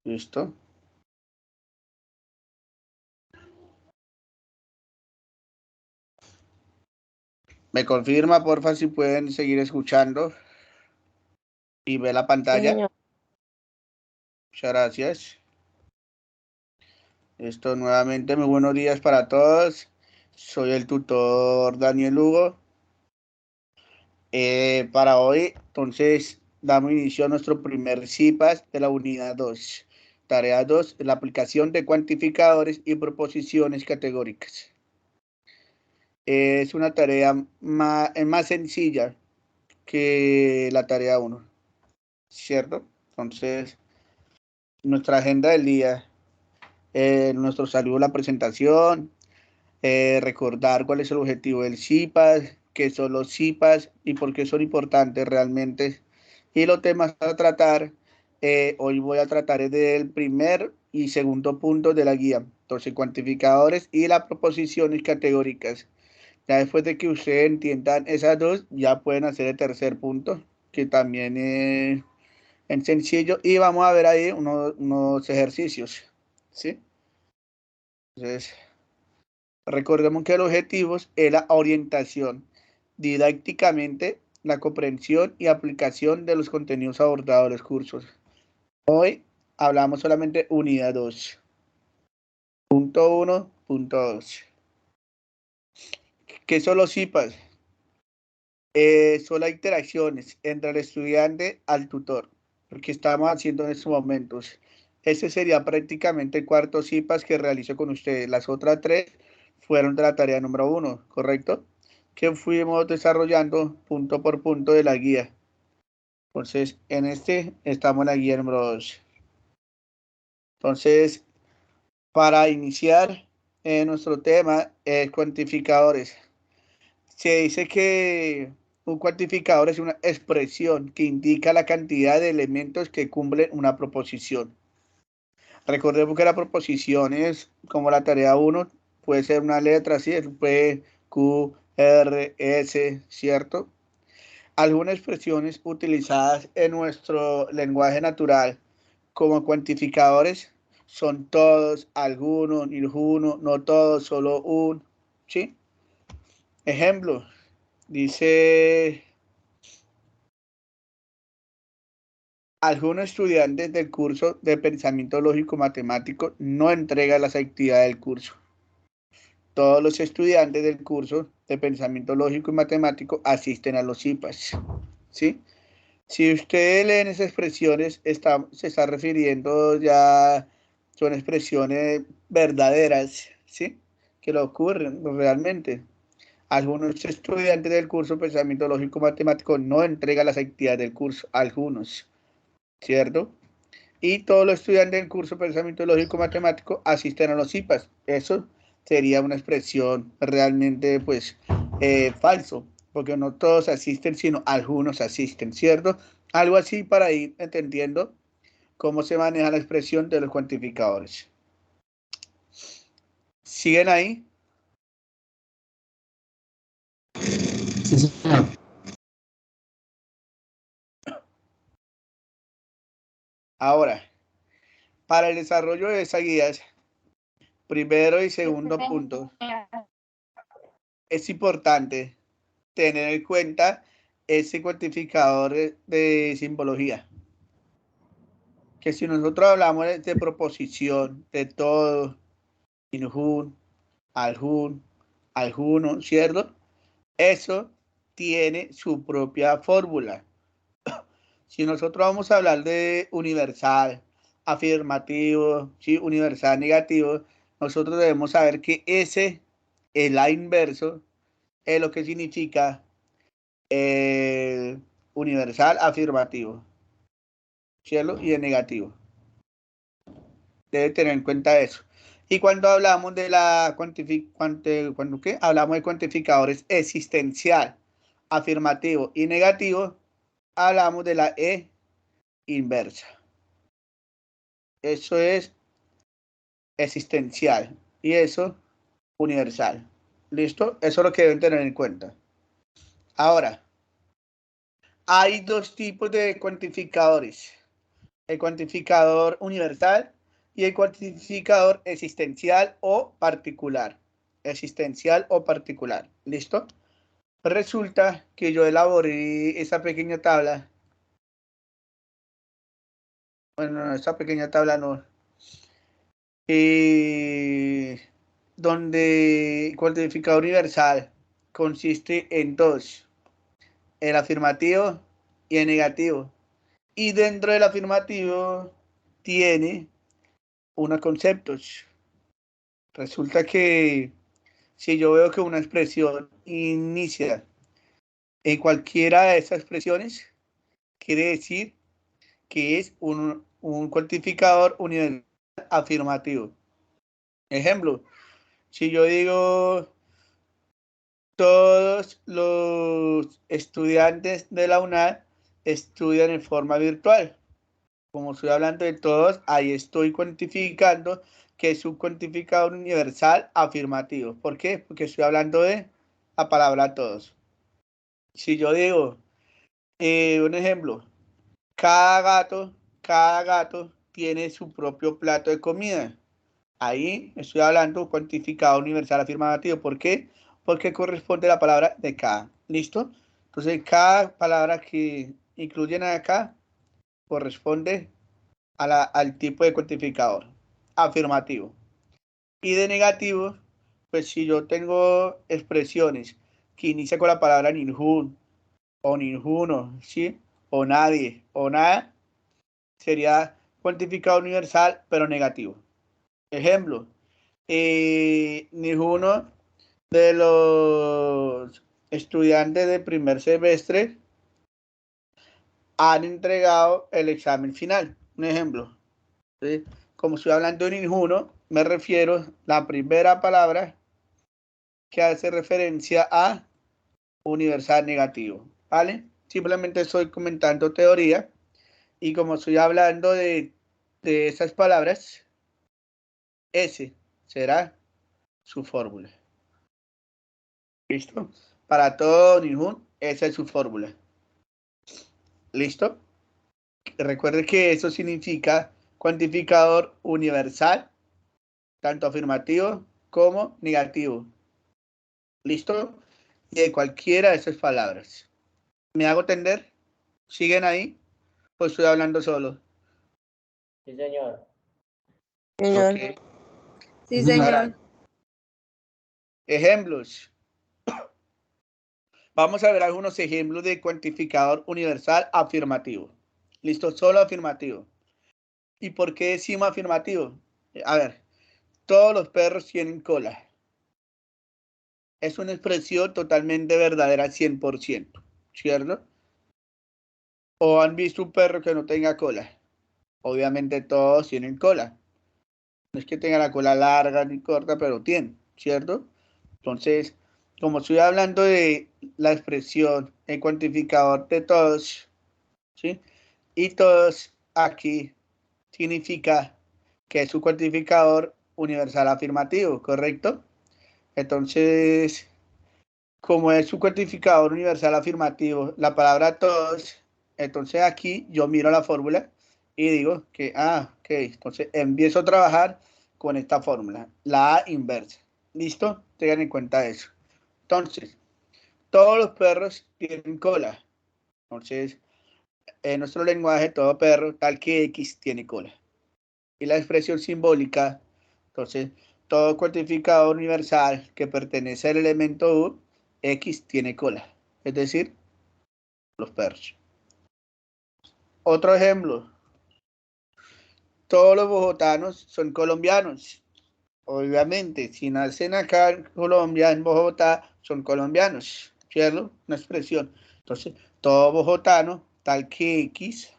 ¿Listo? ¿Me confirma, porfa, si pueden seguir escuchando y ver la Sí, pantalla? señor. Muchas gracias. Esto nuevamente, muy buenos días para todos. Soy el tutor Daniel Hugo. Para hoy, entonces, damos inicio a nuestro primer CIPAS de la unidad 2. Tarea 2, la aplicación de cuantificadores y proposiciones categóricas. Es una tarea más sencilla que la tarea 1, ¿cierto? Entonces, nuestra agenda del día, nuestro saludo, la presentación, recordar cuál es el objetivo del CIPAS, qué son los CIPAS y por qué son importantes realmente. Y los temas a tratar, hoy voy a tratar del primer y segundo punto de la guía. Entonces, cuantificadores y las proposiciones categóricas. Ya después de que ustedes entiendan esas dos, ya pueden hacer el tercer punto, que también es sencillo. Y vamos a ver ahí unos ejercicios, ¿sí? Entonces, recordemos que el objetivo es la orientación, didácticamente la comprensión y aplicación de los contenidos abordados en los cursos. Hoy hablamos solamente unidad 2. Punto 1, punto 2. ¿Qué son los CIPAS? Son las interacciones entre el estudiante al tutor, lo que estamos haciendo en estos momentos. Ese sería prácticamente el cuarto CIPAS que realizo con ustedes. Las otras tres fueron de la tarea número 1, ¿correcto? Que fuimos desarrollando punto por punto de la guía. Entonces, en este estamos en la guía número 2. Entonces, para iniciar nuestro tema, cuantificadores. Se dice que un cuantificador es una expresión que indica la cantidad de elementos que cumplen una proposición. Recordemos que la proposición es como la tarea 1, puede ser una letra, así es P, Q, R, S, ¿cierto? Algunas expresiones utilizadas en nuestro lenguaje natural como cuantificadores son todos, algunos, ninguno, no todos, solo un, ¿sí? Ejemplo, dice: algunos estudiantes del curso de pensamiento lógico matemático no entregan las actividades del curso. Todos los estudiantes del curso de pensamiento lógico y matemático asisten a los CIPAS, ¿sí? Si ustedes leen esas expresiones, se está refiriendo ya, son expresiones verdaderas, ¿sí? Que lo ocurren realmente. Algunos estudiantes del curso de pensamiento lógico matemático no entregan las actividades del curso, algunos, ¿cierto? Y todos los estudiantes del curso de pensamiento lógico matemático asisten a los CIPAS. Eso sería una expresión realmente, pues, falso, porque no todos asisten, sino algunos asisten, ¿cierto? Algo así para ir entendiendo cómo se maneja la expresión de los cuantificadores. ¿Siguen ahí? Sí, señor. Ahora, para el desarrollo de esas guías, primero y segundo punto, es importante tener en cuenta ese cuantificador de simbología. Que si nosotros hablamos de proposición, de todo, injun, aljun, alguno, ¿cierto? Eso tiene su propia fórmula. Si nosotros vamos a hablar de universal, afirmativo, ¿sí? Universal, negativo, nosotros debemos saber que ese, el A inverso, es lo que significa universal, afirmativo, ¿cierto? Y el negativo. Debe tener en cuenta eso. Y cuando hablamos de la ¿qué? Hablamos de cuantificadores existencial, afirmativo y negativo, hablamos de la E inversa. Eso es existencial y eso universal. ¿Listo? Eso es lo que deben tener en cuenta. Ahora, hay dos tipos de cuantificadores. el cuantificador universal y el cuantificador existencial o particular. Existencial o particular. ¿Listo? Resulta que yo elaboré esa pequeña tabla. Bueno, esa pequeña tabla no. Donde el cuantificador universal consiste en dos, el afirmativo y el negativo. Y dentro del afirmativo tiene unos conceptos. Resulta que si yo veo que una expresión inicia en cualquiera de esas expresiones, quiere decir que es un cuantificador universal afirmativo. Ejemplo, si yo digo todos los estudiantes de la UNAD estudian en forma virtual. Como estoy hablando de todos, ahí estoy cuantificando que es un cuantificador universal afirmativo. ¿Por qué? Porque estoy hablando de la palabra todos. Si yo digo, un ejemplo, cada gato tiene su propio plato de comida. Ahí estoy hablando cuantificado universal afirmativo. ¿Por qué? Porque corresponde a la palabra de cada. ¿Listo? Entonces, cada palabra que incluyen acá corresponde al tipo de cuantificador afirmativo. Y de negativo, pues si yo tengo expresiones que inician con la palabra ningún o ninguno, ¿sí? O nadie o nada, sería cuantificador universal, pero negativo. Ejemplo, ninguno de los estudiantes de primer semestre han entregado el examen final. Un ejemplo, ¿sí? Como estoy hablando de ninguno, me refiero a la primera palabra que hace referencia a universal negativo, ¿vale? Simplemente estoy comentando teoría y como estoy hablando de esas palabras, ese será su fórmula. ¿Listo? Para todo ningún, esa es su fórmula. ¿Listo? Recuerde que eso significa cuantificador universal, tanto afirmativo como negativo. ¿Listo? Y de cualquiera de esas palabras. ¿Me hago entender? ¿Siguen ahí? ¿O estoy hablando solo? Sí, señor. Señor. Ok. Sí, señor. Ahora, ejemplos. Vamos a ver algunos ejemplos de cuantificador universal afirmativo. ¿Listo? Solo afirmativo. ¿Y por qué decimos afirmativo? A ver, todos los perros tienen cola. Es una expresión totalmente verdadera, 100%, ¿cierto? ¿O han visto un perro que no tenga cola? Obviamente todos tienen cola. No es que tenga la cola larga ni corta, pero tiene, ¿cierto? Entonces, como estoy hablando de la expresión, el cuantificador de todos, ¿sí? Y todos aquí significa que es un cuantificador universal afirmativo, ¿correcto? Entonces, como es un cuantificador universal afirmativo, la palabra todos, entonces aquí yo miro la fórmula y digo que, ok, entonces empiezo a trabajar con esta fórmula, la A inversa. ¿Listo? Tengan en cuenta eso. Entonces, todos los perros tienen cola. Entonces, en nuestro lenguaje, todo perro, tal que X, tiene cola. Y la expresión simbólica, entonces, todo cuantificador universal que pertenece al elemento U, X tiene cola. Es decir, los perros. Otro ejemplo, todos los bogotanos son colombianos. Obviamente, si nacen acá en Colombia, en Bogotá, son colombianos, ¿cierto? Una expresión. Entonces, todo bogotano, tal que X,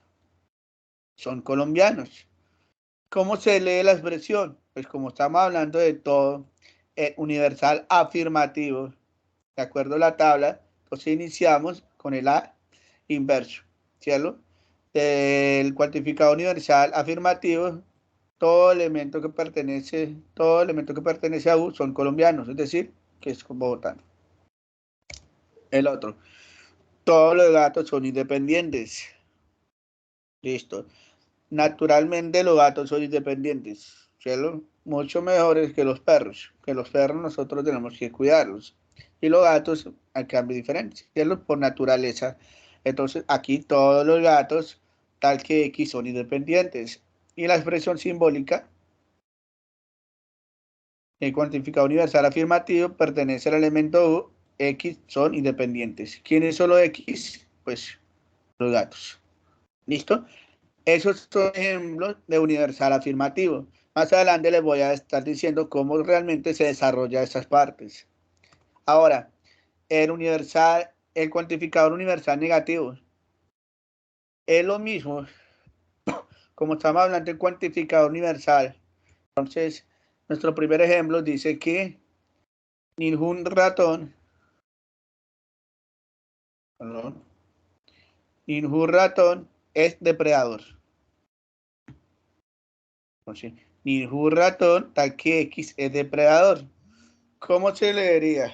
son colombianos. ¿Cómo se lee la expresión? Pues como estamos hablando de todo, universal afirmativo, de acuerdo a la tabla, entonces iniciamos con el A inverso, ¿cierto? El cuantificador universal afirmativo, todo elemento que pertenece a U son colombianos, es decir, que es bogotano. El otro, todos los gatos son independientes. Listo. naturalmente los gatos son independientes, ¿cierto? Mucho mejores que los perros. Que los perros nosotros tenemos que cuidarlos. Y los gatos, al cambio, diferente, ¿cierto? Por naturaleza. Entonces, aquí todos los gatos, tal que X, son independientes. Y la expresión simbólica, el cuantificador universal afirmativo, pertenece al elemento U, X son independientes. ¿Quién es solo X? Pues los gatos. ¿Listo? Esos son ejemplos de universal afirmativo. Más adelante les voy a estar diciendo cómo realmente se desarrolla esas partes. Ahora, el cuantificador universal negativo es lo mismo, como estamos hablando del cuantificador universal. Entonces, nuestro primer ejemplo dice que ningún ratón, es depredador. Entonces, ningún ratón, tal que X, es depredador. ¿Cómo se leería?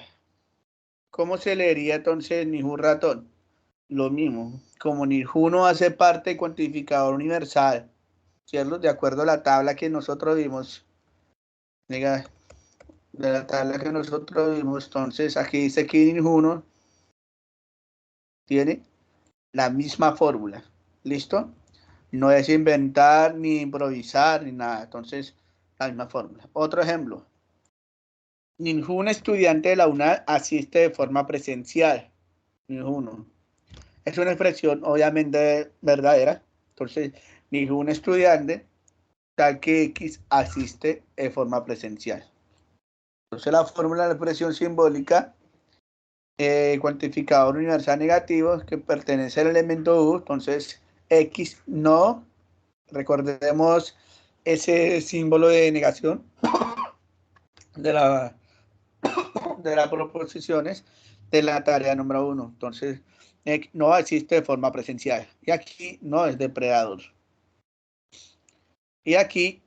¿Cómo se leería entonces ningún ratón? Lo mismo, como ninguno hace parte del cuantificador universal, ¿cierto? De acuerdo a la tabla que nosotros vimos, de la tabla que nosotros vimos, entonces aquí dice que ninguno tiene la misma fórmula, ¿listo? No es inventar, ni improvisar, ni nada, entonces la misma fórmula. Otro ejemplo, ningún estudiante de la UNAD asiste de forma presencial, ninguno. Es una expresión obviamente verdadera, entonces ningún estudiante tal que X asiste de forma presencial. Entonces la fórmula de la expresión simbólica, cuantificador universal negativo, que pertenece al elemento U, entonces X no, recordemos ese símbolo de negación de las proposiciones de la tarea número 1. Entonces, no existe de forma presencial. Y aquí no es depredador. Y aquí,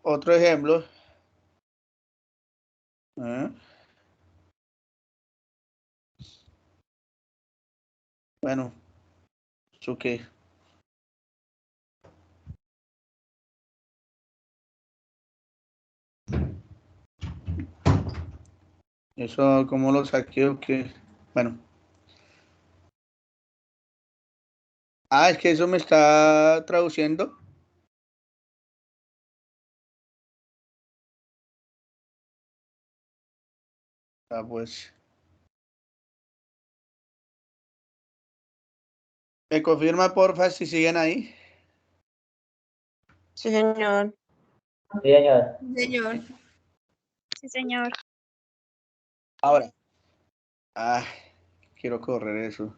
otro ejemplo. Bueno, ¿eso qué? Eso, ¿cómo lo saqué o qué? Bueno. Ah, es que eso me está traduciendo. Ah, pues. ¿Me confirma, porfa, si siguen ahí? Sí, señor. Sí, señor. Señor. Sí, señor. Ahora. Ah, quiero correr eso.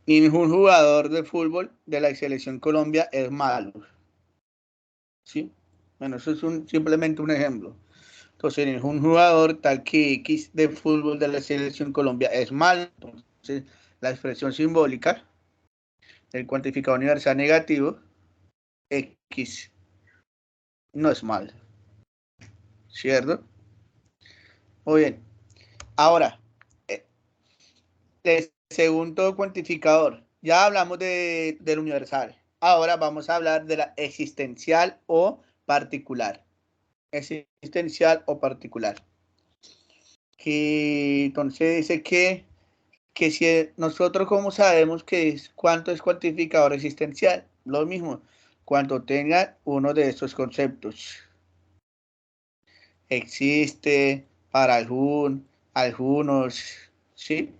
Ningún jugador de fútbol de la selección Colombia es malo. ¿Sí? Bueno, eso es simplemente un ejemplo. Entonces, ningún jugador tal que X de fútbol de la selección Colombia es malo. Entonces, la expresión simbólica, el cuantificador universal negativo, X no es malo. ¿Cierto? Muy bien. Ahora, el segundo cuantificador. Ya hablamos del universal. Ahora vamos a hablar de la existencial o particular. Existencial o particular. Que entonces dice que si nosotros como sabemos cuánto es cuantificador existencial, lo mismo, cuando tenga uno de estos conceptos. Existe, para algunos, ¿sí?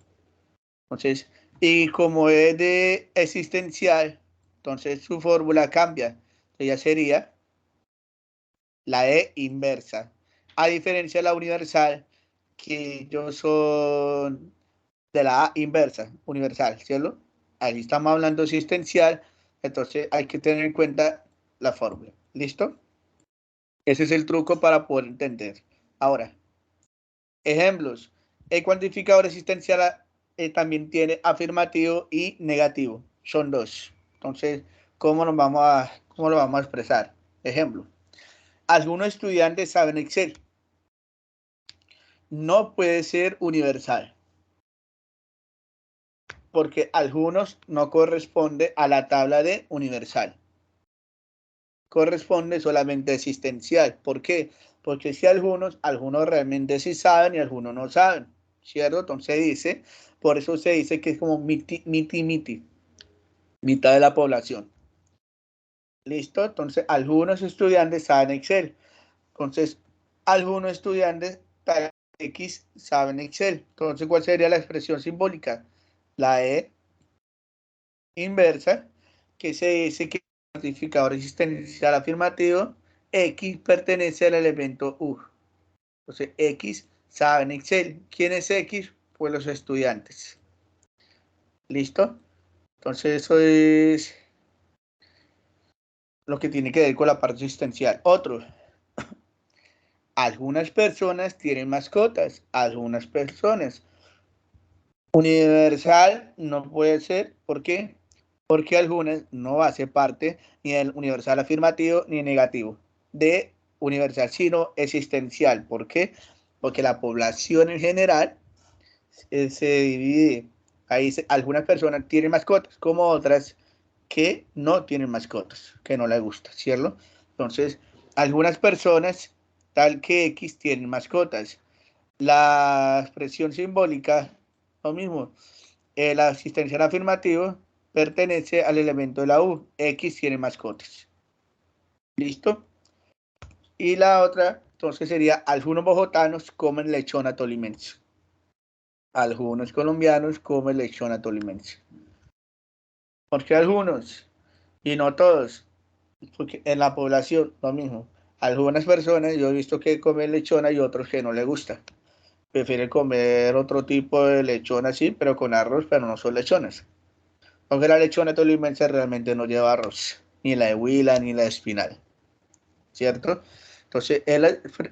Entonces, y como es de existencial, entonces su fórmula cambia. Ella sería la E inversa. A diferencia de la universal, que ellos son de la A inversa, universal, ¿cierto? Ahí estamos hablando existencial, entonces hay que tener en cuenta la fórmula. ¿Listo? Ese es el truco para poder entender. Ahora, ejemplos. El cuantificador existencial también tiene afirmativo y negativo. Son dos. Entonces, ¿cómo lo vamos a expresar? Ejemplo. Algunos estudiantes saben Excel. no puede ser universal, porque algunos no corresponde a la tabla de universal. Corresponde solamente a existencial. ¿Por qué? Porque si algunos realmente sí saben y algunos no saben, ¿cierto? Entonces dice, por eso se dice que es como mitad de la población. ¿Listo? Entonces, algunos estudiantes saben Excel. Entonces, algunos estudiantes tal X saben Excel. Entonces, ¿cuál sería la expresión simbólica? La E inversa, que se dice que el cuantificador existencial afirmativo X pertenece al elemento U. Entonces, X saben Excel. ¿Quién es X? Pues los estudiantes. ¿Listo? Entonces, eso es lo que tiene que ver con la parte existencial. Otro. Algunas personas tienen mascotas. Algunas personas. Universal no puede ser. ¿Por qué? Porque algunas no hace parte ni del universal afirmativo ni negativo de universal, sino existencial. ¿Por qué? Porque la población en general se divide. Ahí algunas personas tienen mascotas, como otras que no tienen mascotas, que no les gusta, ¿cierto? Entonces, algunas personas, tal que X, tienen mascotas. La expresión simbólica, lo mismo. La asistencial afirmativo pertenece al elemento de la U. X tiene mascotas. ¿Listo? Y la otra, entonces sería, algunos bogotanos comen lechona tolimense. Algunos colombianos comen lechona tolimense. ¿Por qué algunos? Y no todos. Porque en la población, lo mismo. Algunas personas, yo he visto que comen lechona y otros que no les gusta. Prefieren comer otro tipo de lechona, sí, pero con arroz, pero no son lechonas. Aunque la lechona tolimense realmente no lleva arroz, ni la de huila, ni la de espinal, ¿cierto? Entonces,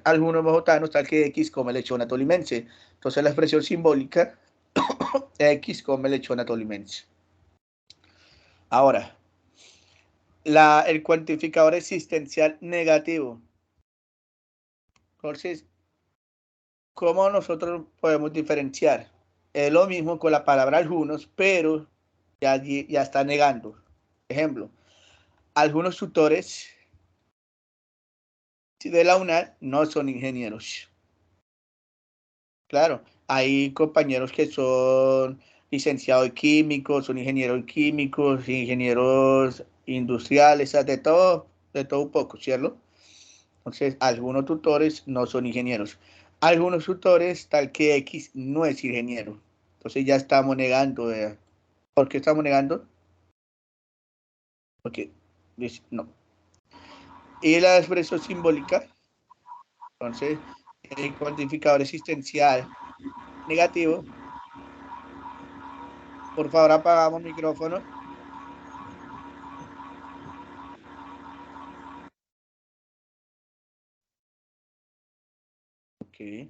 algunos bogotanos, tal que X come lechona tolimense. Entonces, la expresión simbólica, X come lechona tolimense. Ahora, el cuantificador existencial negativo. Entonces, ¿cómo nosotros podemos diferenciar? Es lo mismo con la palabra algunos, pero ya está negando. Ejemplo, algunos tutores de la UNAL no son ingenieros. Claro, hay compañeros que son licenciados químicos, son ingenieros químicos, ingenieros industriales, o sea, de todo un poco, ¿cierto? Entonces, algunos tutores no son ingenieros. Algunos tutores, tal que X, no es ingeniero. Entonces ya estamos negando. ¿Por qué estamos negando? Porque no. Y la expresión simbólica, entonces, el cuantificador existencial negativo. Por favor, apagamos el micrófono. Ok.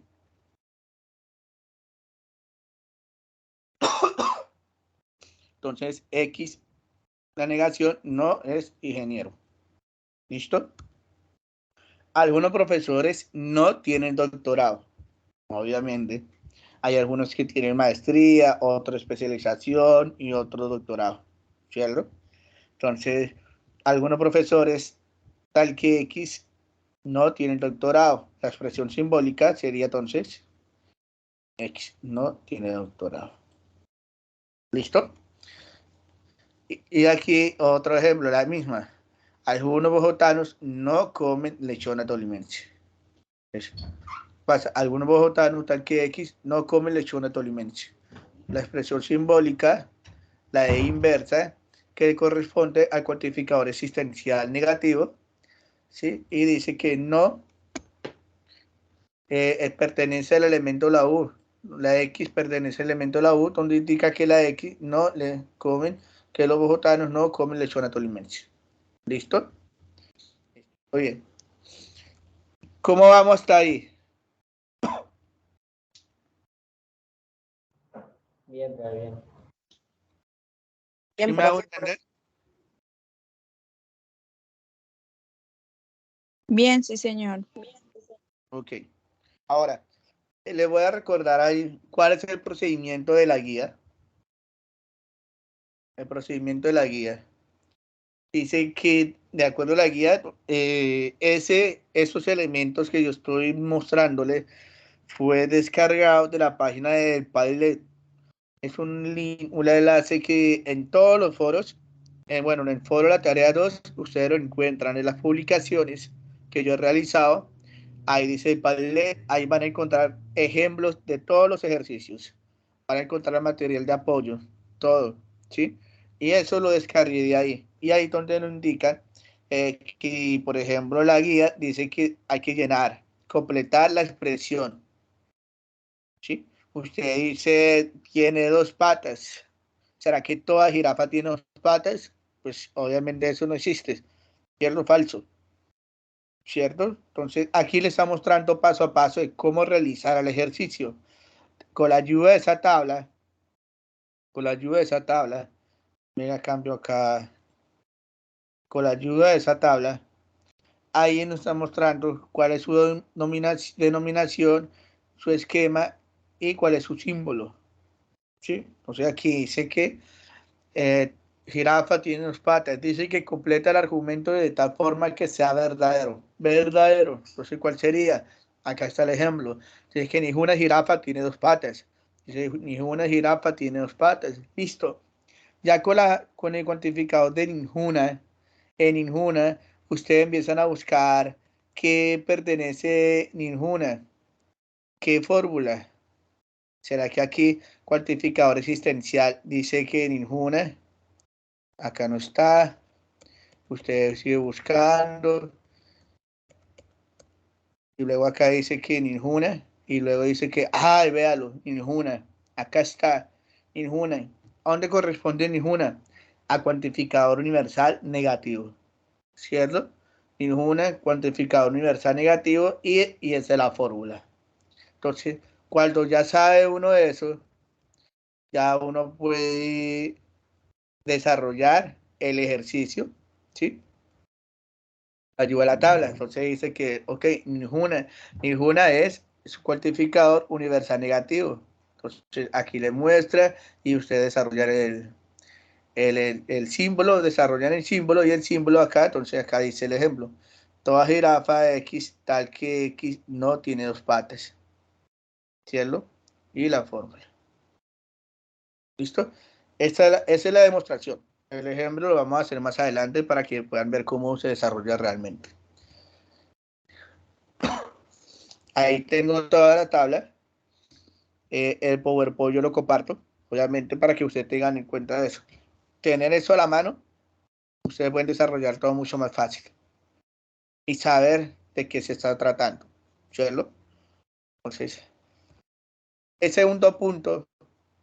Entonces, X, la negación, no es ingeniero. ¿Listo? Algunos profesores no tienen doctorado, obviamente. Hay algunos que tienen maestría, otra especialización y otro doctorado, ¿cierto? Entonces, algunos profesores, tal que X, no tienen doctorado. La expresión simbólica sería entonces X no tiene doctorado. ¿Listo? Y aquí otro ejemplo, la misma. Algunos bogotanos no comen lechona tolimense. Eso pasa. Algunos bogotanos, tal que X, no comen lechona tolimense. La expresión simbólica, la E inversa, que corresponde al cuantificador existencial negativo, ¿sí? Y dice que no pertenece al elemento la U. La X pertenece al elemento la U, donde indica que la X no le comen, que los bogotanos no comen lechona tolimense. ¿Listo? Muy bien. ¿Cómo vamos hasta ahí? Bien, pero bien. ¿Sí Bien, me hago profe. entender? Bien, sí, señor. Ok. Ahora, Le voy a recordar ahí cuál es el procedimiento de la guía. El procedimiento de la guía. Dice que, de acuerdo a la guía, esos elementos que yo estoy mostrándole fue descargado de la página del Padlet. Es un link, un enlace que en todos los foros, bueno, en el foro La Tarea 2, ustedes lo encuentran en las publicaciones que yo he realizado. Ahí dice Padlet, ahí van a encontrar ejemplos de todos los ejercicios. Van a encontrar material de apoyo, todo, ¿sí? Y eso lo descargué de ahí. Y ahí donde nos indican que, por ejemplo, la guía dice que hay que llenar, completar la expresión, ¿sí? Usted dice, tiene dos patas. ¿Será que toda jirafa tiene dos patas? Pues obviamente eso no existe. ¿Cierto o falso? ¿Cierto? Entonces aquí le está mostrando paso a paso de cómo realizar el ejercicio. Con la ayuda de esa tabla, mira, cambio acá. Con la ayuda de esa tabla, ahí nos está mostrando cuál es su denominación, su esquema y cuál es su símbolo. ¿Sí? Entonces aquí dice que jirafa tiene dos patas. Dice que completa el argumento de tal forma que sea verdadero. Verdadero. Entonces, ¿cuál sería? Acá está el ejemplo. Dice que ninguna jirafa tiene dos patas. Dice, ninguna jirafa tiene dos patas. Listo. Ya con el cuantificador de ninguna, en ninguna, ustedes empiezan a buscar qué pertenece ninguna, qué fórmula. ¿Será que aquí cuantificador existencial dice que ninguna? Acá no está. Usted sigue buscando. Y luego acá dice que ninguna. Y luego dice que, ay, véalo, ninguna. Acá está, ninguna. ¿A dónde corresponde ninguna? A cuantificador universal negativo. ¿Cierto? Ninguna, cuantificador universal negativo y esa es la fórmula. Entonces, cuando ya sabe uno de eso, ya uno puede desarrollar el ejercicio, ¿sí? Ayuda a la tabla. Entonces dice que, ok, ninguna es su cuantificador universal negativo. Entonces aquí le muestra y usted desarrollar el símbolo, desarrollan el símbolo y el símbolo acá. Entonces acá dice el ejemplo. Toda jirafa X tal que X no tiene dos patas. ¿Cierto? Y la fórmula. ¿Listo? Esa es la demostración. El ejemplo lo vamos a hacer más adelante para que puedan ver cómo se desarrolla realmente. Ahí tengo toda la tabla. El PowerPoint yo lo comparto, obviamente, para que ustedes tengan en cuenta eso. Tener eso a la mano, ustedes pueden desarrollar todo mucho más fácil y saber de qué se está tratando. ¿Cierto? Entonces, el segundo punto,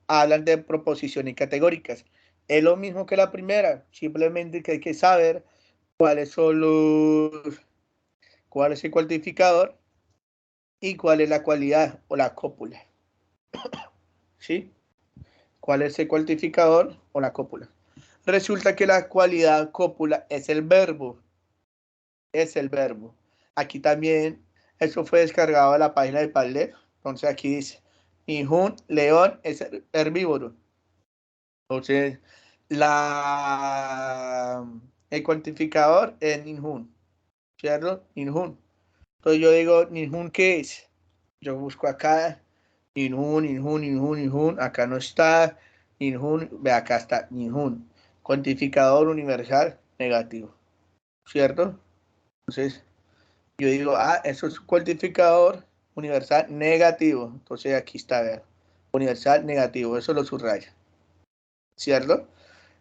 hablan de proposiciones categóricas. Es lo mismo que la primera, simplemente que hay que saber cuáles son cuál es el cuantificador y cuál es la cualidad o la cópula. ¿Sí? ¿Cuál es el cuantificador o la cópula? Resulta que la cualidad cópula es el verbo. Es el verbo. Aquí también, eso fue descargado de la página de Padlet. Entonces aquí dice, ningún león es herbívoro. Entonces, el cuantificador es ningún. ¿Cierto? Ningún. Entonces yo digo, ningún, ¿qué es? Yo busco acá, ningún, acá no está, ningún, ve acá está, ningún. Cuantificador universal negativo, ¿cierto? Entonces, yo digo, eso es cuantificador universal negativo. Entonces, aquí está, ver, universal negativo, eso lo subraya, ¿cierto?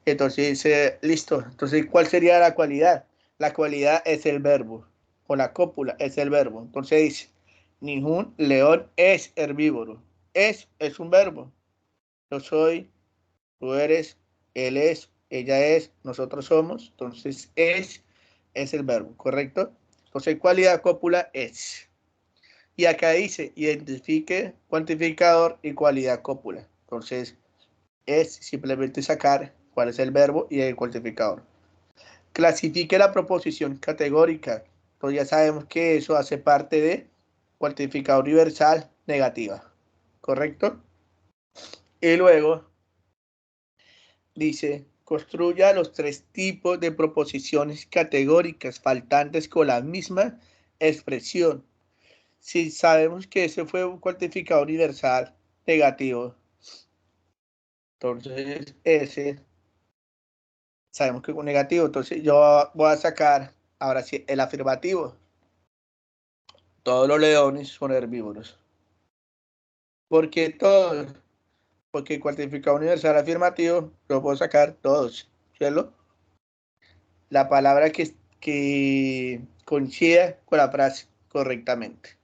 Entonces dice, listo. Entonces, ¿cuál sería la cualidad? La cualidad es el verbo, o la cópula es el verbo. Entonces dice, ningún león es herbívoro. Es un verbo. Yo soy, tú eres, él es, ella es, nosotros somos. Entonces es el verbo, ¿correcto? Entonces, cualidad cópula es. Y acá dice, identifique cuantificador y cualidad cópula. Entonces, es simplemente sacar cuál es el verbo y el cuantificador. Clasifique la proposición categórica. Entonces ya sabemos que eso hace parte de cuantificador universal negativa, ¿correcto? Y luego dice, construya los 3 tipos de proposiciones categóricas faltantes con la misma expresión. Si sabemos que ese fue un cuantificador universal negativo, entonces ese sabemos que es un negativo, entonces yo voy a sacar ahora sí el afirmativo. Todos los leones son herbívoros. ¿Por qué todos? Porque el cuantificador universal afirmativo lo puedo sacar todos, ¿cierto? La palabra que coincida con la frase correctamente.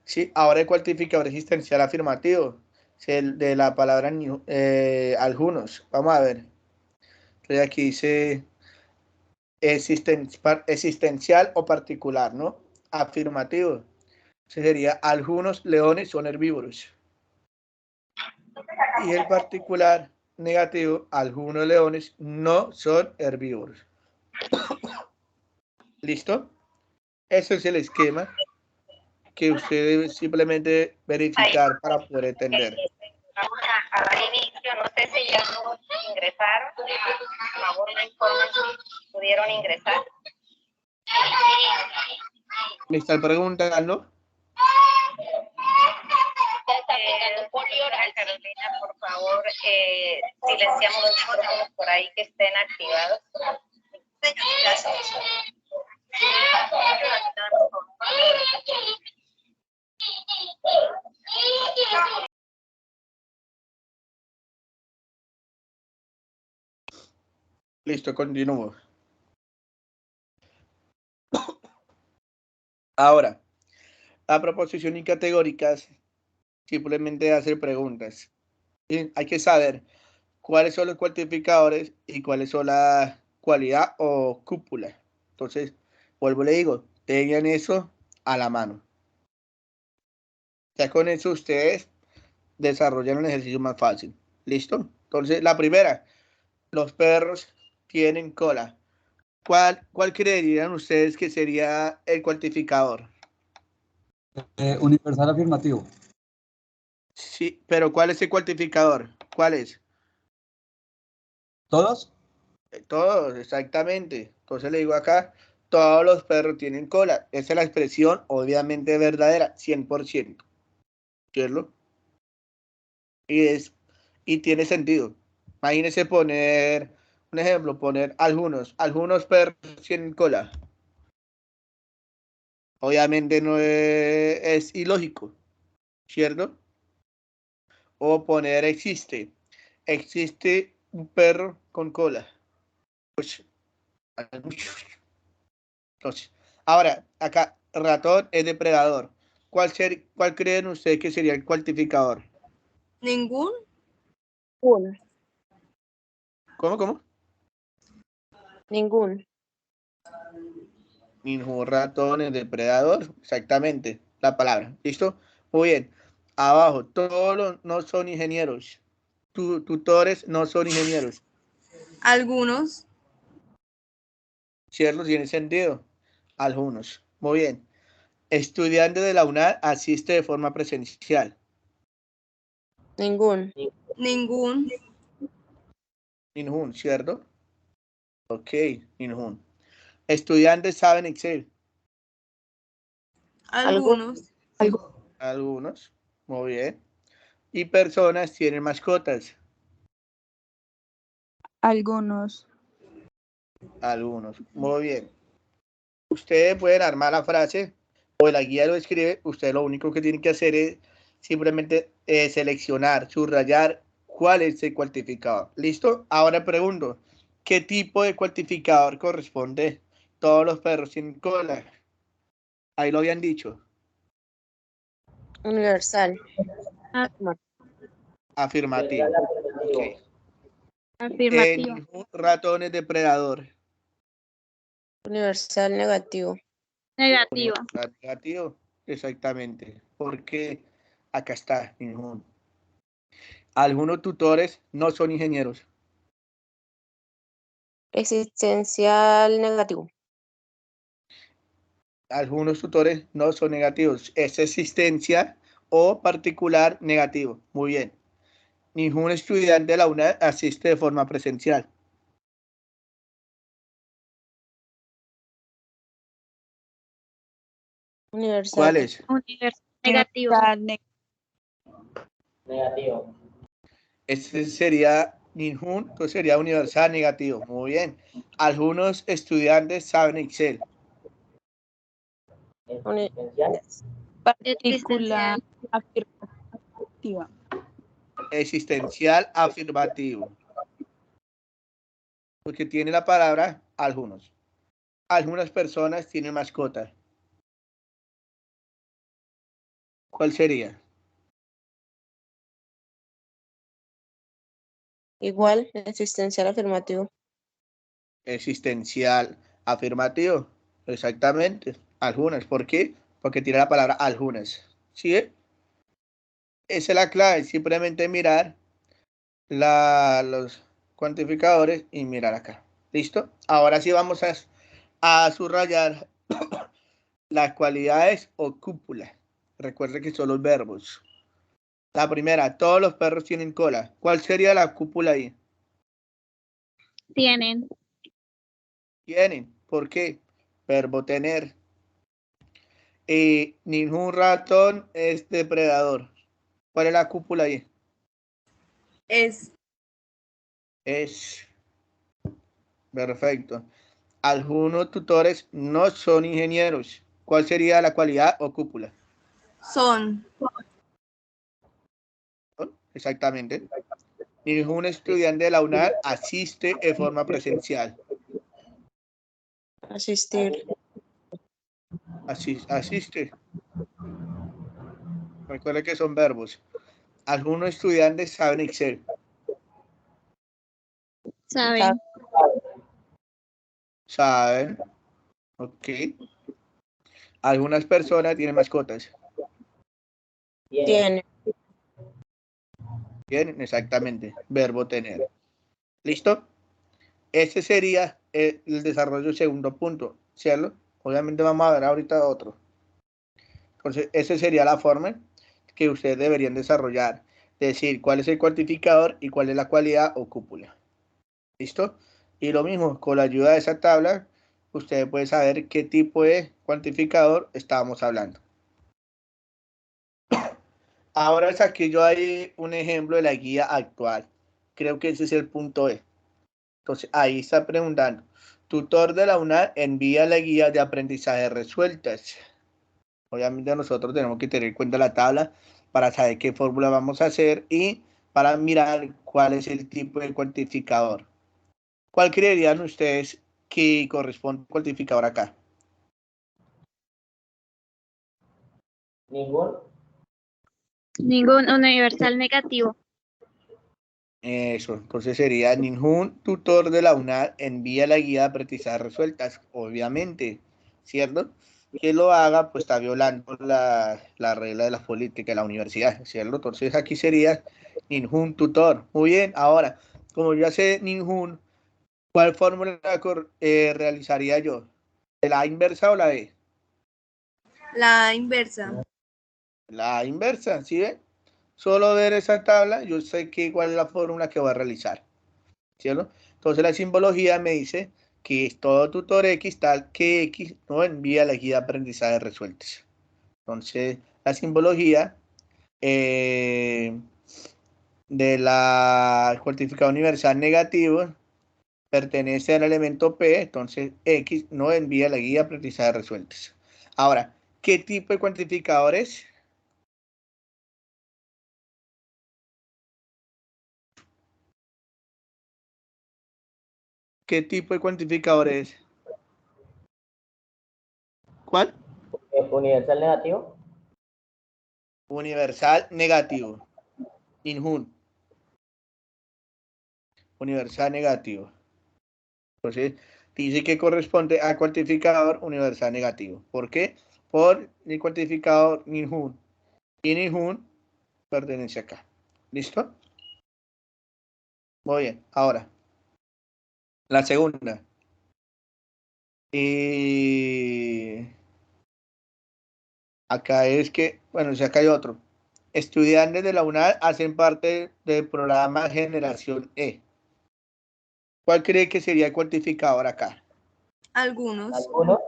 Sí, ahora el cuantificador existencial afirmativo es el de la palabra algunos. Vamos a ver. Entonces aquí dice existencial o particular, ¿no? Afirmativo. Ese sería algunos leones son herbívoros. Y el particular negativo, algunos leones no son herbívoros. ¿Listo? Ese es el esquema que usted debe simplemente verificar para poder entender. Vamos a dar inicio, no sé si ya ingresaron, por favor me informen si pudieron ingresar. ¿Me están preguntando? Carolina, por favor, silenciamos los micrófonos por ahí que estén activados. Listo, continúo. Ahora, la proposición y categóricas simplemente hace preguntas. Y hay que saber cuáles son los cuantificadores y cuáles son la cualidad o cúpula. Entonces, vuelvo y le digo, tengan eso a la mano. Ya con eso ustedes desarrollan un ejercicio más fácil. ¿Listo? Entonces, la primera, los perros tienen cola. ¿Cuál creerían ustedes que sería el cuantificador? Universal afirmativo. Sí, pero ¿cuál es el cuantificador? ¿Cuál es? ¿Todos? Todos, exactamente. Entonces le digo acá, todos los perros tienen cola. Esa es la expresión obviamente verdadera, 100%. ¿Cierto? Y tiene sentido. Imagínese poner, un ejemplo, poner algunos perros tienen cola. Obviamente no es ilógico, ¿cierto? O poner existe un perro con cola. Pues, hay muchos. Entonces, ahora, acá, ratón es depredador. ¿Cuál creen ustedes que sería el cuantificador? Ningún. ¿Cómo? Ningún. Ningún ratón es depredador. Exactamente, la palabra. ¿Listo? Muy bien. Abajo, todos no son ingenieros. Tutores no son ingenieros. Algunos. ¿Cierto? Tiene sentido. Algunos. Muy bien. Estudiante de la UNAD asiste de forma presencial. Ningún. Ningún. Ningún, ¿cierto? Ok, ningún. Estudiantes saben Excel. Algunos. Algunos. Muy bien. Y personas tienen mascotas. Algunos. Algunos. Muy bien. Ustedes pueden armar la frase o la guía lo escribe. Usted lo único que tiene que hacer es simplemente seleccionar, subrayar cuál es el cuantificador. ¿Listo? Ahora pregunto, ¿qué tipo de cuantificador corresponde? Todos los perros tienen cola. Ahí lo habían dicho. Universal. Afirmativo. Ok. Afirmativo. Ningún ratón es depredador. Universal negativo. Negativo. Negativo, exactamente. Porque acá está, ningún. Algunos tutores no son ingenieros. Existencial negativo. Algunos tutores no son negativos. Es existencia o particular negativo. Muy bien. Ningún estudiante de la UNED asiste de forma presencial. Universal. ¿Cuál es? Universal negativo. Negativo. Este sería ningún, entonces sería universal negativo. Muy bien. Algunos estudiantes saben Excel. Existencial. Existencial. Afirmativa. Existencial afirmativo. Porque tiene la palabra algunos. Algunas personas tienen mascotas. ¿Cuál sería? Igual, existencial afirmativo. Existencial afirmativo. Exactamente. Algunas. ¿Por qué? Porque tiene la palabra algunas. ¿Sí? Esa es la clave. Simplemente mirar los cuantificadores y mirar acá. ¿Listo? Ahora sí vamos a subrayar las cualidades o cúpula. Recuerde que son los verbos. La primera, todos los perros tienen cola. ¿Cuál sería la cúpula ahí? Tienen. Tienen. ¿Por qué? Verbo tener. Y ningún ratón es depredador. ¿Cuál es la cúpula ahí? Es. Es. Perfecto. Algunos tutores no son ingenieros. ¿Cuál sería la cualidad o cúpula? Son. Exactamente. Ningún estudiante de la UNAD asiste de forma presencial. Asistir. Asiste. Recuerde que son verbos. Algunos estudiantes saben Excel. Saben. Saben. Ok. Algunas personas tienen mascotas. Tiene. Tienen, exactamente. Verbo tener. ¿Listo? Ese sería el desarrollo del segundo punto, ¿cierto? Obviamente vamos a ver ahorita otro. Entonces, esa sería la forma que ustedes deberían desarrollar. Decir cuál es el cuantificador y cuál es la cualidad o cúpula. ¿Listo? Y lo mismo, con la ayuda de esa tabla, ustedes pueden saber qué tipo de cuantificador estábamos hablando. Ahora aquí yo hay un ejemplo de la guía actual. Creo que ese es el punto E. Entonces, ahí está preguntando. Tutor de la UNAD envía la guía de aprendizaje resueltas. Obviamente nosotros tenemos que tener en cuenta la tabla para saber qué fórmula vamos a hacer y para mirar cuál es el tipo de cuantificador. ¿Cuál creerían ustedes que corresponde al cuantificador acá? Ningún. Ningún universal negativo. Eso, entonces sería ningún tutor de la UNAD envía la guía de aprendizaje resueltas, obviamente, ¿cierto? Que lo haga, pues está violando la regla de la política de la universidad, ¿cierto? Entonces aquí sería ningún tutor. Muy bien, ahora, como ya sé ningún, ¿cuál fórmula realizaría yo? ¿De la inversa o la E? La inversa. La inversa, ¿sí ven? Solo ver esa tabla, yo sé cuál es la fórmula que voy a realizar, ¿cierto? Entonces la simbología me dice que es todo tutor X tal que X no envía la guía de aprendizaje resueltos. Entonces la simbología de la cuantificador universal negativo pertenece al elemento P, entonces X no envía la guía de aprendizaje resueltos. Ahora, ¿qué tipo de cuantificador es? ¿Qué tipo de cuantificador es? ¿Cuál? Universal negativo. Universal negativo. Injun. Universal negativo. Entonces, dice que corresponde al cuantificador universal negativo. ¿Por qué? Por el cuantificador Ninjun. Y Ninjun pertenece acá. ¿Listo? Muy bien. Ahora, la segunda. Acá es que, bueno, si acá hay otro. estudiantes de la UNAD hacen parte del programa Generación E. ¿Cuál cree que sería el cuantificador acá? Algunos. ¿Alguno?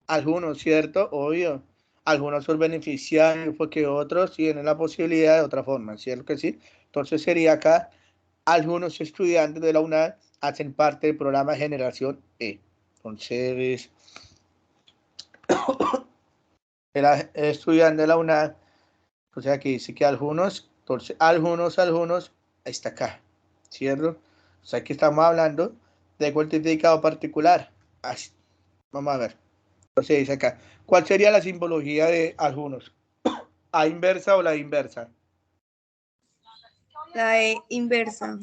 Algunos, ¿cierto? Obvio. Algunos son beneficiarios porque otros tienen la posibilidad de otra forma, ¿cierto que sí? Entonces sería acá, algunos estudiantes de la UNAD hacen parte del programa Generación E. Entonces, era estudiante de la UNAD, o sea, aquí dice que algunos, entonces, algunos, está acá, ¿cierto? O sea, que estamos hablando de cuantificado particular. Así, vamos a ver. Entonces dice acá, ¿cuál sería la simbología de algunos? ¿A inversa o la inversa? La E inversa.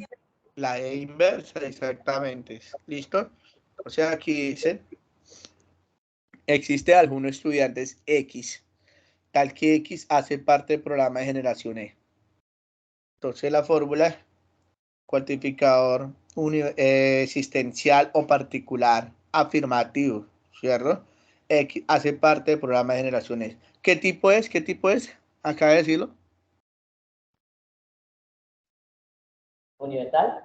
La E inversa, exactamente. ¿Listo? O sea, aquí dice, existe algunos estudiantes X, tal que X hace parte del programa de generación E. Entonces la fórmula, cuantificador existencial o particular, afirmativo, ¿cierto? X hace parte del programa de generación E. ¿Qué tipo es? ¿Qué tipo es? Acaba de decirlo. ¿Universal?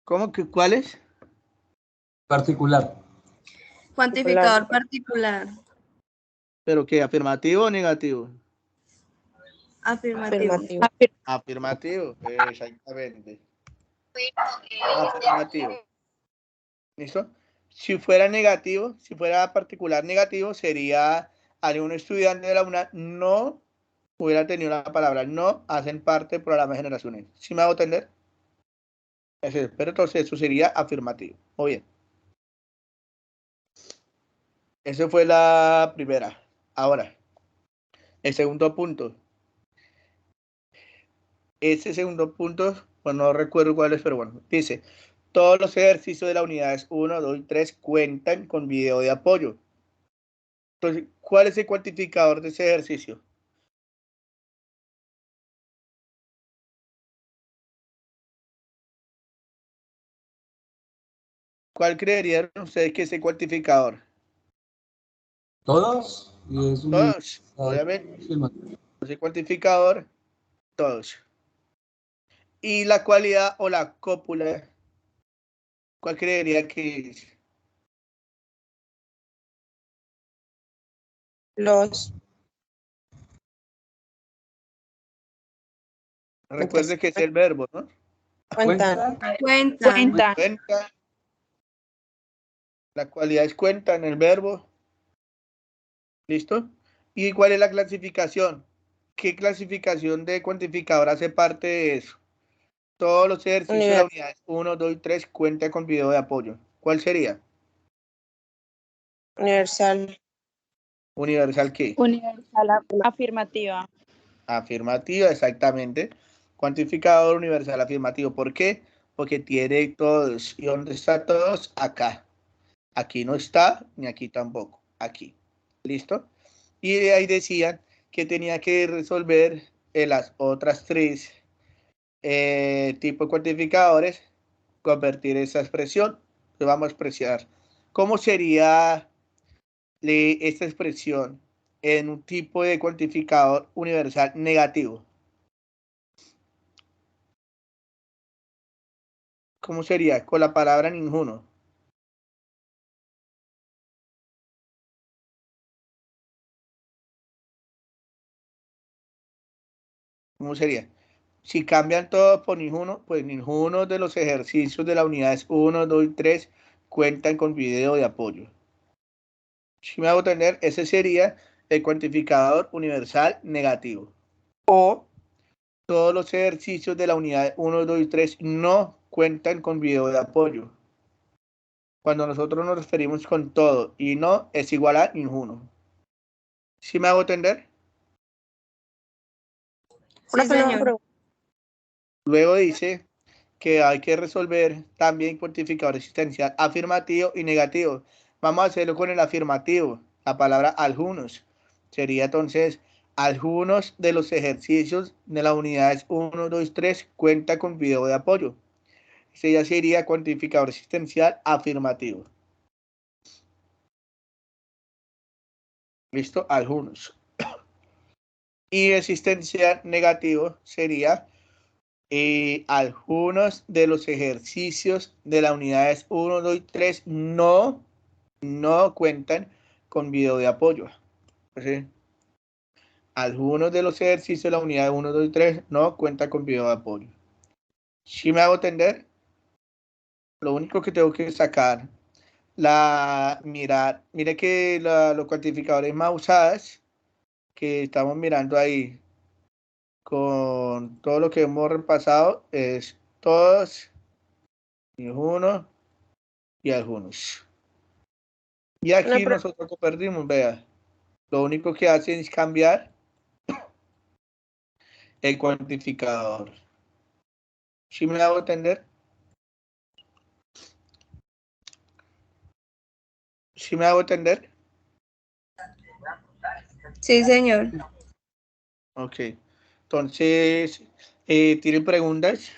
¿Cómo que cuál es? Particular. Cuantificador particular. ¿Pero qué? ¿Afirmativo o negativo? Afirmativo. Afirmativo, exactamente. Afirmativo. ¿Listo? Si fuera negativo, si fuera particular negativo, sería algún estudiante de la UNAD no hubiera tenido la palabra no hacen parte del programa de generaciones. ¿Sí me hago entender? Pero entonces eso sería afirmativo. Muy bien. Esa fue la primera. Ahora, el segundo punto. Ese segundo punto, pues no recuerdo cuál es, pero bueno, dice, todos los ejercicios de las unidades 1, 2 y 3 cuentan con video de apoyo. Entonces, ¿cuál es el cuantificador de ese ejercicio? ¿Cuál creerían ustedes que es el cuantificador? Todos. Y es un Todos, obviamente. El cuantificador, todos. Y la cualidad o la cópula, ¿cuál creería que es? Los. Recuerde que es el verbo, ¿no? Cuenta. Cuentan. Cuenta. La cualidad es cuenta en el verbo. ¿Listo? ¿Y cuál es la clasificación? ¿Qué clasificación de cuantificador hace parte de eso? Todos los ejercicios de la unidad 1, 2 y 3 cuentan con video de apoyo. ¿Cuál sería? Universal. ¿Universal qué? Universal afirmativa. Afirmativa, exactamente. Cuantificador universal afirmativo. ¿Por qué? Porque tiene todos. ¿Y dónde está todos? Acá. Aquí no está, ni aquí tampoco. Aquí. ¿Listo? Y de ahí decían que tenía que resolver en las otras tres tipos de cuantificadores, convertir esa expresión. Entonces vamos a expresar. ¿Cómo sería esta expresión en un tipo de cuantificador universal negativo? ¿Cómo sería? Con la palabra ninguno. ¿Cómo sería? Si cambian todo por ninguno, pues ninguno de los ejercicios de las unidades 1, 2 y 3 cuentan con video de apoyo. Si me hago entender, ese sería el cuantificador universal negativo. O todos los ejercicios de la unidad 1, 2 y 3 no cuentan con video de apoyo. Cuando nosotros nos referimos con todo y no es igual a ninguno. ¿Sí me hago entender? Sí, señor. Luego dice que hay que resolver también cuantificador existencial afirmativo y negativo. Vamos a hacerlo con el afirmativo. La palabra algunos. Sería entonces, algunos de los ejercicios de las unidades 1, 2, 3 cuenta con video de apoyo. Ese ya sería cuantificador existencial afirmativo. ¿Listo? Algunos. Y existencial negativo sería algunos de los ejercicios de las unidades 1, 2 y 3 no cuentan con video de apoyo. ¿Sí? Algunos de los ejercicios de la unidad 1, 2 y 3 no cuentan con video de apoyo. ¿Sí me hago entender? Lo único que tengo que sacar, mire que los cuantificadores más usados que estamos mirando ahí con todo lo que hemos repasado es todos, y uno y algunos. Y aquí nosotros perdimos, vea. Lo único que hacen es cambiar el cuantificador. ¿Sí me hago entender? ¿Sí me hago entender? Sí, señor. Ok. Entonces, ¿tienen preguntas?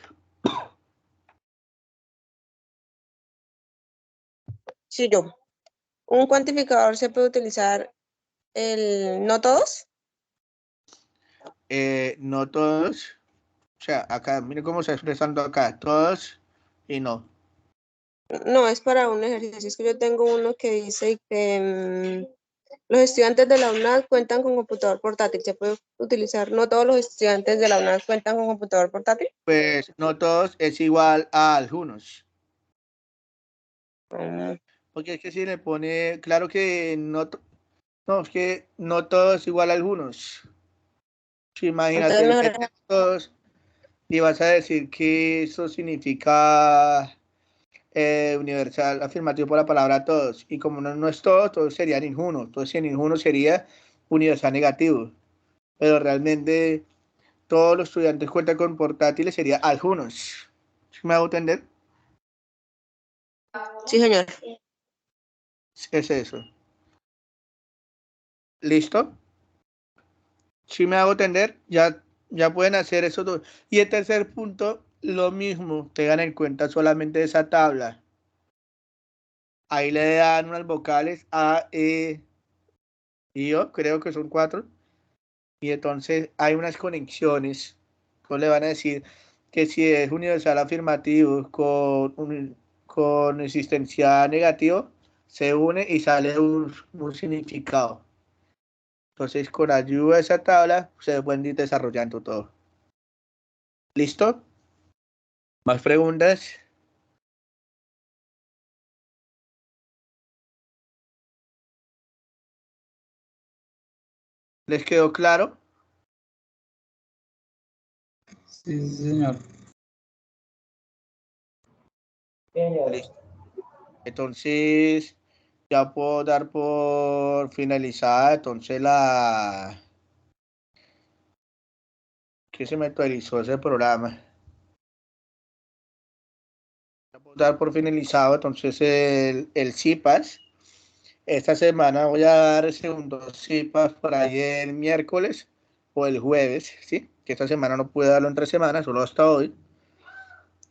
Sí, yo. ¿Un cuantificador se puede utilizar no todos? No todos. O sea, acá, miren cómo se está expresando acá. Todos y no. No, es para un ejercicio. Es que yo tengo uno que dice que los estudiantes de la UNAD cuentan con computador portátil. ¿Se puede utilizar? No todos los estudiantes de la UNAD cuentan con computador portátil. Pues no todos es igual a algunos. Porque es que si le pone, claro que no, no, es que no todos es igual a algunos. Sí, imagínate, Entonces, mejor. metes todos y vas a decir que eso significa universal afirmativo por la palabra todos. Y como no es todo, todos serían ninguno. Entonces, ninguno sería universal negativo. Pero realmente todos los estudiantes cuentan con portátiles, sería algunos. ¿Sí me hago entender? Sí, señor. Es eso. ¿Listo? Si me hago entender, ya pueden hacer eso todo. Y el tercer punto, lo mismo, tengan en cuenta solamente esa tabla. Ahí le dan unas vocales A, E, y O, creo que son 4. Y entonces hay unas conexiones. Entonces le van a decir que si es universal afirmativo con existencia negativo, se une y sale un significado. Entonces, con ayuda de esa tabla, se pueden ir desarrollando todo. ¿Listo? ¿Más preguntas? ¿Les quedó claro? Sí, señor. Señor. Listo. Entonces, ya puedo dar por finalizada. Entonces, que se me actualizó ese programa. Ya puedo dar por finalizado. Entonces, el CIPAS. Esta semana voy a dar el segundo CIPAS por ahí el miércoles o el jueves, ¿sí? Que esta semana no pude darlo entre semanas, solo hasta hoy.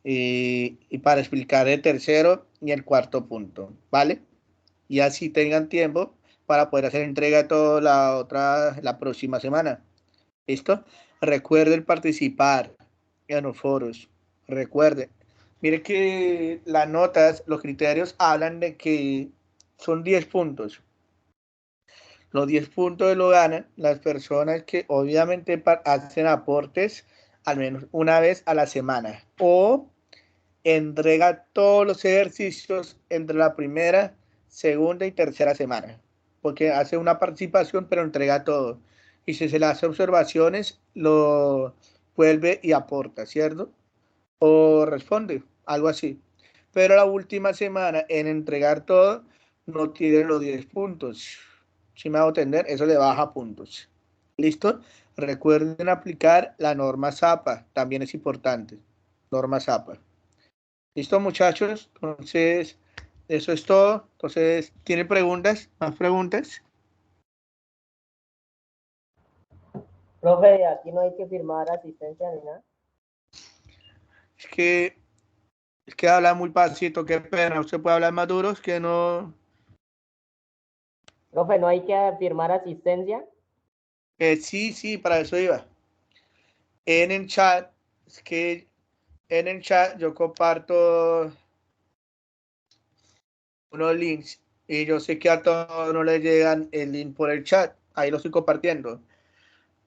Y para explicar el tercero y el cuarto punto, ¿vale? Y así tengan tiempo para poder hacer entrega de todo la próxima semana. ¿Listo? Recuerden participar en los foros. Recuerden. Mire que las notas, los criterios hablan de que son 10 puntos. Los 10 puntos lo ganan las personas que obviamente hacen aportes al menos una vez a la semana o entrega todos los ejercicios entre la primera, segunda y tercera semana, porque hace una participación pero entrega todo. Y si se le hace observaciones, lo vuelve y aporta, ¿cierto? O responde, algo así. Pero la última semana en entregar todo, no tiene los 10 puntos. Si me hago entender, eso le baja puntos. ¿Listo? Recuerden aplicar la norma ZAPA, también es importante. Norma ZAPA. ¿Listo, muchachos? Entonces, eso es todo. Entonces, ¿tienen preguntas? ¿Más preguntas? Profe, aquí no hay que firmar asistencia ni nada. Es que habla muy pasito, qué pena. Usted puede hablar más duro, es que no. Profe, no hay que firmar asistencia. Sí, para eso iba. En el chat, es que en el chat yo comparto unos links y yo sé que a todos no les llegan el link por el chat. Ahí lo estoy compartiendo.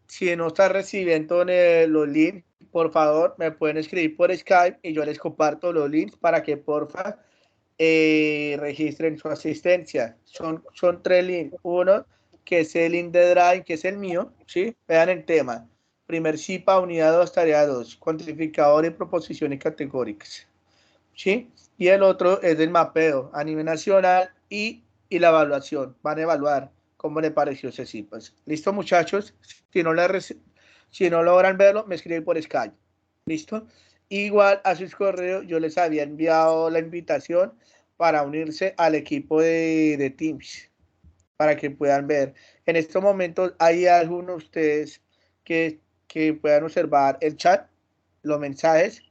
Si no están recibiendo los links, por favor, me pueden escribir por Skype y yo les comparto los links para que, porfa, registren su asistencia. Son 3 links. Uno, que es el link de Drive, que es el mío, ¿sí? Vean el tema. Primer CIPA, unidad 2, tarea 2, cuantificador y proposiciones categóricas, ¿sí? Y el otro es el mapeo a nivel nacional y la evaluación. Van a evaluar cómo le pareció ese CIPAS. ¿Listo, muchachos? Si no logran verlo, me escriben por Skype. ¿Listo? Igual a sus correos yo les había enviado la invitación para unirse al equipo de Teams, para que puedan ver. En estos momentos hay algunos de ustedes que puedan observar el chat, los mensajes.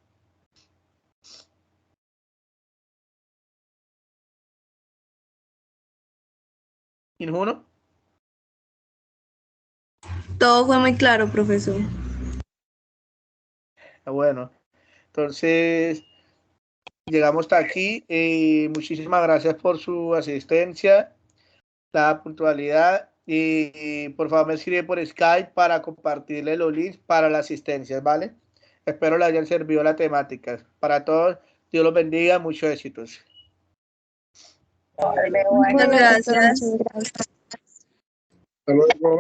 ¿Ninguno? Todo fue muy claro, profesor. Bueno, entonces llegamos hasta aquí. Muchísimas gracias por su asistencia, la puntualidad y por favor me escribe por Skype para compartirle los links para la asistencia, ¿vale? Espero le hayan servido la temática. Para todos, Dios los bendiga, muchos éxitos. Muchas gracias. Hasta luego.